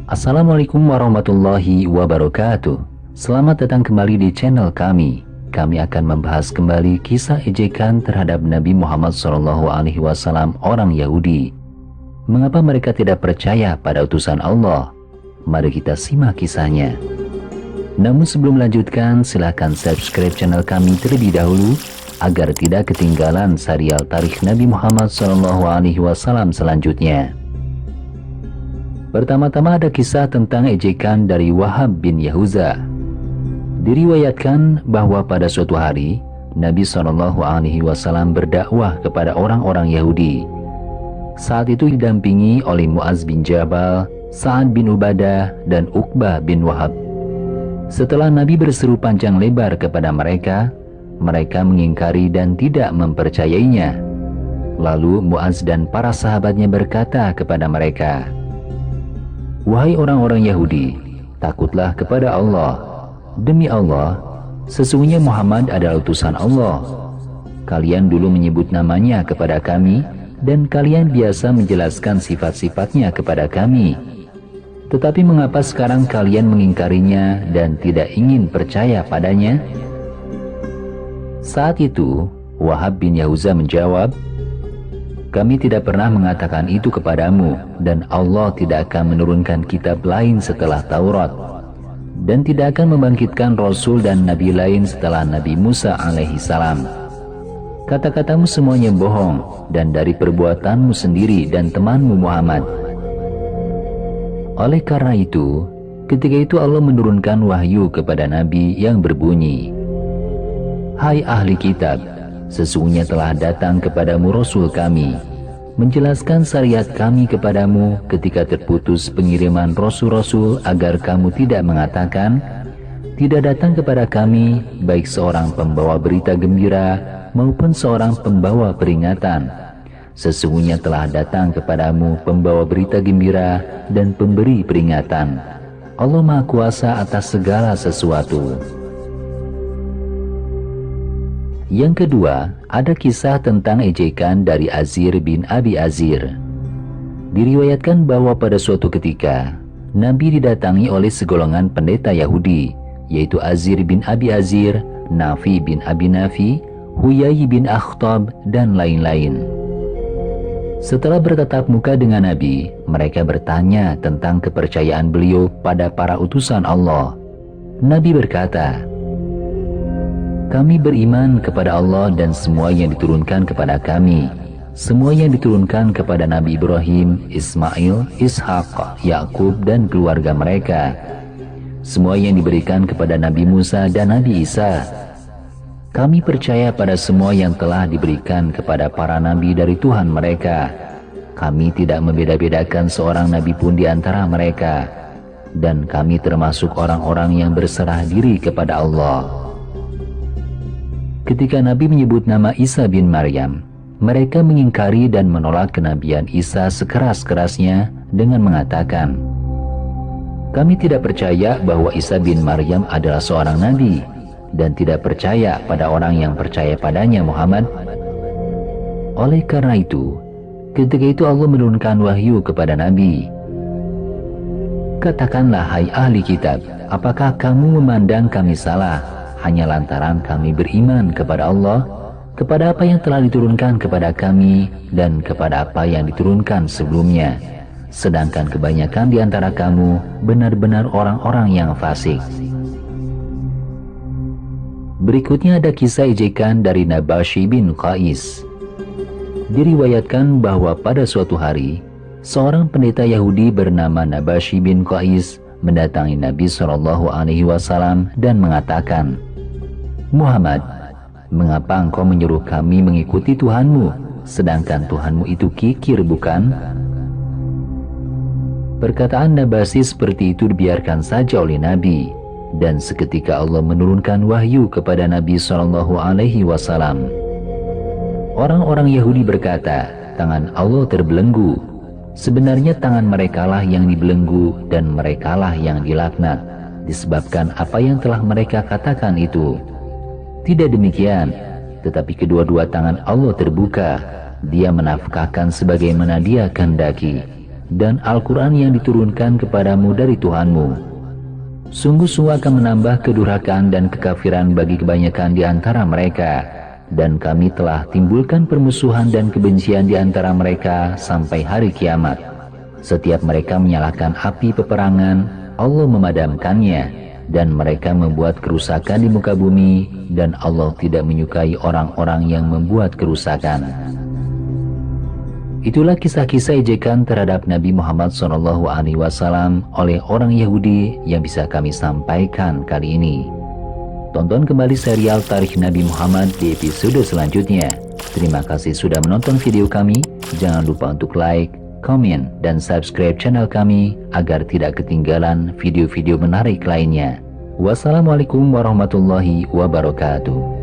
Assalamualaikum warahmatullahi wabarakatuh. Selamat datang kembali di channel kami. Kami akan membahas kembali kisah ejekan terhadap Nabi Muhammad SAW orang Yahudi. Mengapa mereka tidak percaya pada utusan Allah? Mari kita simak kisahnya. Namun sebelum melanjutkan, silahkan subscribe channel kami terlebih dahulu agar tidak ketinggalan serial tarikh Nabi Muhammad SAW selanjutnya. Pertama-tama ada kisah tentang ejekan dari Wahab bin Yahuza. Diriwayatkan bahwa pada suatu hari Nabi SAW berdakwah kepada orang-orang Yahudi. Saat itu didampingi oleh Muaz bin Jabal, Sa'ad bin Ubadah, dan Uqbah bin Wahab. Setelah Nabi berseru panjang lebar kepada mereka, mereka mengingkari dan tidak mempercayainya. Lalu Muaz dan para sahabatnya berkata kepada mereka, "Wahai orang-orang Yahudi, takutlah kepada Allah. Demi Allah, sesungguhnya Muhammad adalah utusan Allah. Kalian dulu menyebut namanya kepada kami, dan kalian biasa menjelaskan sifat-sifatnya kepada kami. Tetapi mengapa sekarang kalian mengingkarinya dan tidak ingin percaya padanya?" Saat itu, Wahab bin Yahuza menjawab, "Kami tidak pernah mengatakan itu kepadamu, dan Allah tidak akan menurunkan kitab lain setelah Taurat, dan tidak akan membangkitkan Rasul dan Nabi lain setelah Nabi Musa alaihissalam. Kata-katamu semuanya bohong, dan dari perbuatanmu sendiri dan temanmu Muhammad." Oleh karena itu, ketika itu Allah menurunkan wahyu kepada Nabi yang berbunyi, "Hai ahli kitab, sesungguhnya telah datang kepadamu Rasul kami, menjelaskan syariat kami kepadamu ketika terputus pengiriman Rasul-Rasul agar kamu tidak mengatakan, tidak datang kepada kami baik seorang pembawa berita gembira maupun seorang pembawa peringatan. Sesungguhnya telah datang kepadamu pembawa berita gembira dan pemberi peringatan. Allah Maha Kuasa atas segala sesuatu." Yang kedua, ada kisah tentang ejekan dari Azir bin Abi Azir. Diriwayatkan bahwa pada suatu ketika, Nabi didatangi oleh segolongan pendeta Yahudi, yaitu Azir bin Abi Azir, Nafi bin Abi Nafi, Huyai bin Akhtab, dan lain-lain. Setelah bertatap muka dengan Nabi, mereka bertanya tentang kepercayaan beliau pada para utusan Allah. Nabi berkata, "Kami beriman kepada Allah dan semua yang diturunkan kepada kami, semua yang diturunkan kepada Nabi Ibrahim, Ismail, Ishak, Yakub dan keluarga mereka, semua yang diberikan kepada Nabi Musa dan Nabi Isa. Kami percaya pada semua yang telah diberikan kepada para nabi dari Tuhan mereka. Kami tidak membeda-bedakan seorang nabi pun di antara mereka, dan kami termasuk orang-orang yang berserah diri kepada Allah." Ketika Nabi menyebut nama Isa bin Maryam, mereka mengingkari dan menolak kenabian Isa sekeras-kerasnya dengan mengatakan, "Kami tidak percaya bahwa Isa bin Maryam adalah seorang nabi, dan tidak percaya pada orang yang percaya padanya Muhammad." Oleh karena itu, ketika itu Allah menurunkan wahyu kepada Nabi, "Katakanlah hai ahli kitab, apakah kamu memandang kami salah hanya lantaran kami beriman kepada Allah, kepada apa yang telah diturunkan kepada kami dan kepada apa yang diturunkan sebelumnya, sedangkan kebanyakan di antara kamu benar-benar orang-orang yang fasik." Berikutnya ada kisah ejekan dari Nabashi bin Qais. Diriwayatkan bahwa pada suatu hari, seorang pendeta Yahudi bernama Nabashi bin Qais mendatangi Nabi SAW dan mengatakan, "Muhammad, mengapa engkau menyuruh kami mengikuti Tuhanmu, sedangkan Tuhanmu itu kikir, bukan?" Perkataan Nabashi seperti itu dibiarkan saja oleh Nabi, dan seketika Allah menurunkan wahyu kepada Nabi SAW. Orang-orang Yahudi berkata, "Tangan Allah terbelenggu. Sebenarnya tangan merekalah yang dibelenggu dan merekalah yang dilaknat, disebabkan apa yang telah mereka katakan itu. Tidak demikian, tetapi kedua-dua tangan Allah terbuka. Dia menafkahkan sebagaimana Dia kehendaki, dan Al-Quran yang diturunkan kepadamu dari Tuhanmu. Sungguh-sungguh akan menambah kedurhakaan dan kekafiran bagi kebanyakan di antara mereka, dan kami telah timbulkan permusuhan dan kebencian di antara mereka sampai hari kiamat. Setiap mereka menyalakan api peperangan, Allah memadamkannya, dan mereka membuat kerusakan di muka bumi, dan Allah tidak menyukai orang-orang yang membuat kerusakan. Itulah kisah-kisah ejekan terhadap Nabi Muhammad SAW oleh orang Yahudi yang bisa kami sampaikan kali ini. Tonton kembali serial Tarikh Nabi Muhammad di episode selanjutnya. Terima kasih sudah menonton video kami. Jangan lupa untuk like, komen, dan subscribe channel kami agar tidak ketinggalan video-video menarik lainnya. Wassalamualaikum warahmatullahi wabarakatuh.